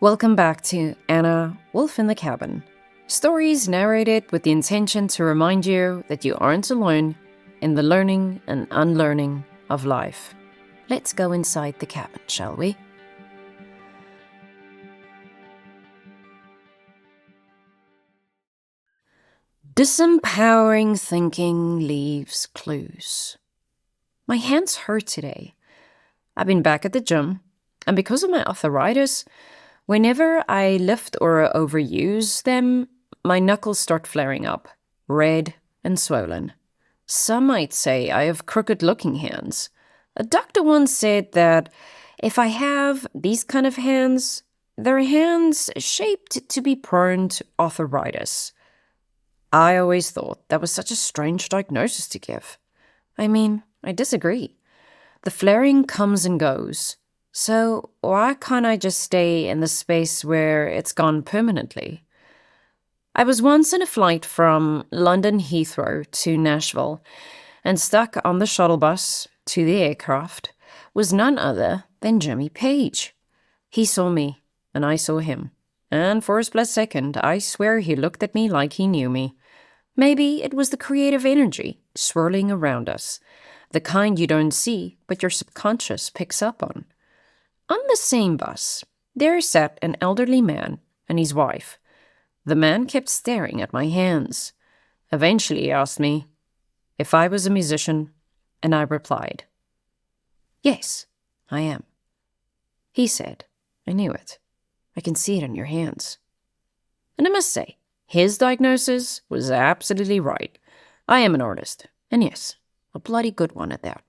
Welcome back to Anna, Wolf in the Cabin. Stories narrated with the intention to remind you that you aren't alone in the learning and unlearning of life. Let's go inside the cabin, shall we? Disempowering thinking leaves clues. My hands hurt today. I've been back at the gym, and because of my arthritis, whenever I lift or overuse them, my knuckles start flaring up, red and swollen. Some might say I have crooked-looking hands. A doctor once said that if I have these kind of hands, they're hands shaped to be prone to arthritis. I always thought that was such a strange diagnosis to give. I mean, I disagree. The flaring comes and goes. So why can't I just stay in the space where it's gone permanently? I was once in a flight from London Heathrow to Nashville, and stuck on the shuttle bus to the aircraft was none other than Jimmy Page. He saw me, and I saw him. And for a split second, I swear he looked at me like he knew me. Maybe it was the creative energy swirling around us, the kind you don't see, but your subconscious picks up on. On the same bus, there sat an elderly man and his wife. The man kept staring at my hands. Eventually he asked me if I was a musician, and I replied, "Yes, I am." He said, "I knew it. I can see it on your hands." And I must say, his diagnosis was absolutely right. I am an artist, and yes, a bloody good one at that.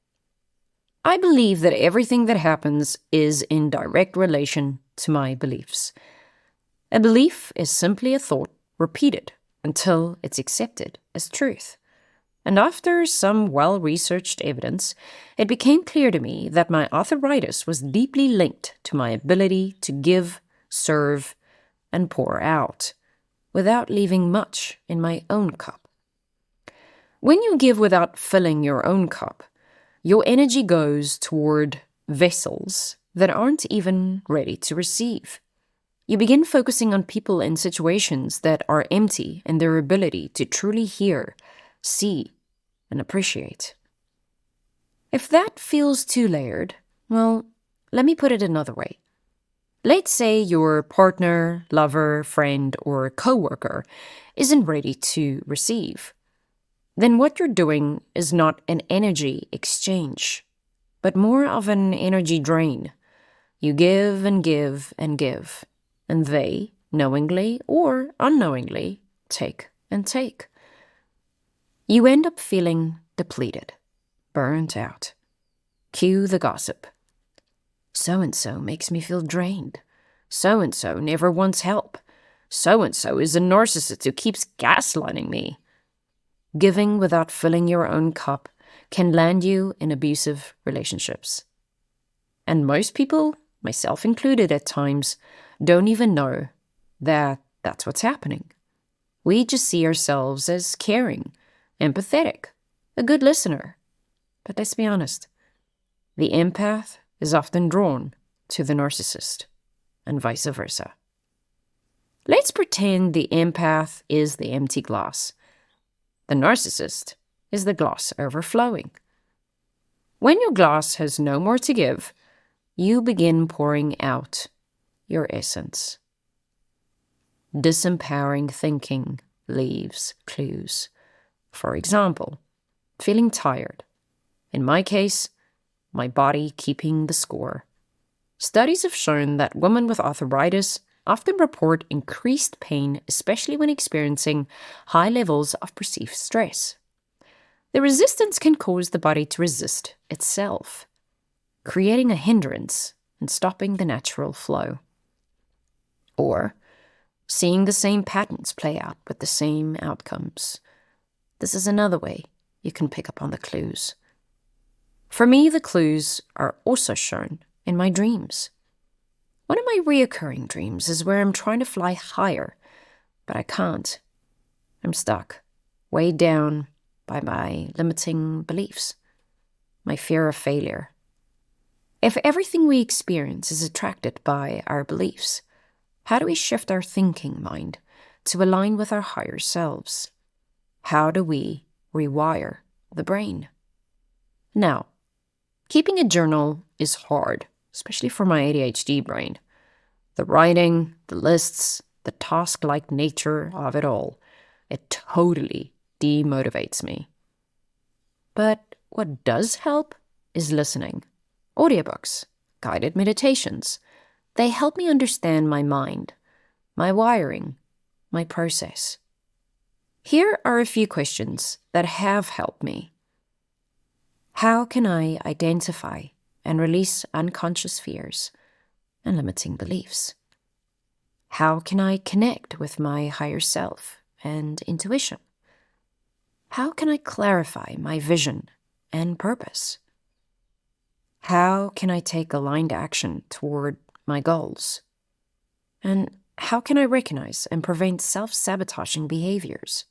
I believe that everything that happens is in direct relation to my beliefs. A belief is simply a thought repeated until it's accepted as truth. And after some well-researched evidence, it became clear to me that my arthritis was deeply linked to my ability to give, serve, and pour out, without leaving much in my own cup. When you give without filling your own cup, your energy goes toward vessels that aren't even ready to receive. You begin focusing on people and situations that are empty in their ability to truly hear, see, and appreciate. If that feels too layered, well, let me put it another way. Let's say your partner, lover, friend, or coworker isn't ready to receive. Then what you're doing is not an energy exchange, but more of an energy drain. You give and give and give, and they, knowingly or unknowingly, take and take. You end up feeling depleted, burnt out. Cue the gossip. So-and-so makes me feel drained. So-and-so never wants help. So-and-so is a narcissist who keeps gaslighting me. Giving without filling your own cup can land you in abusive relationships. And most people, myself included at times, don't even know that that's what's happening. We just see ourselves as caring, empathetic, a good listener. But let's be honest, the empath is often drawn to the narcissist, and vice versa. Let's pretend the empath is the empty glass. The narcissist is the glass overflowing. When your glass has no more to give, you begin pouring out your essence. Disempowering thinking leaves clues. For example, feeling tired. In my case, my body keeping the score. Studies have shown that women with arthritis often report increased pain, especially when experiencing high levels of perceived stress. The resistance can cause the body to resist itself, creating a hindrance and stopping the natural flow. Or seeing the same patterns play out with the same outcomes. This is another way you can pick up on the clues. For me, the clues are also shown in my dreams. One of my reoccurring dreams is where I'm trying to fly higher, but I can't. I'm stuck, weighed down by my limiting beliefs, my fear of failure. If everything we experience is attracted by our beliefs, How do we shift our thinking mind to align with our higher selves? How do we rewire the brain? Now, keeping a journal is hard, especially for my ADHD brain. The writing, the lists, the task-like nature of it all, it totally demotivates me. But what does help is listening. Audiobooks, guided meditations. They help me understand my mind, my wiring, my process. Here are a few questions that have helped me. How can I identify and release unconscious fears and limiting beliefs? How can I connect with my higher self and intuition? How can I clarify my vision and purpose? How can I take aligned action toward my goals? And how can I recognize and prevent self-sabotaging behaviors?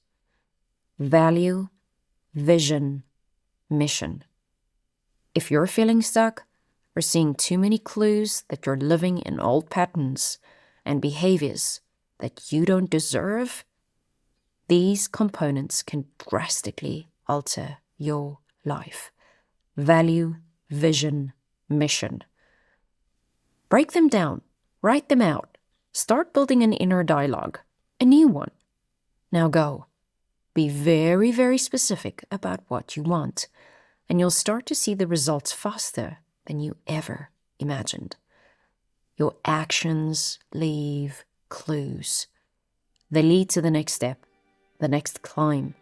Value, vision, mission. If you're feeling stuck or seeing too many clues that you're living in old patterns and behaviors that you don't deserve, these components can drastically alter your life. Value, vision, mission. Break them down, write them out, start building an inner dialogue, a new one. Now go. Be very, very specific about what you want, and you'll start to see the results faster than you ever imagined. Your actions leave clues. They lead to the next step, the next climb,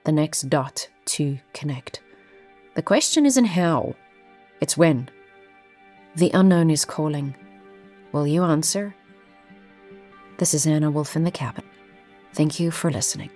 the next dot to connect. The question isn't how, it's when. The unknown is calling. Will you answer? This is Anna Wolf in the Cabin. Thank you for listening.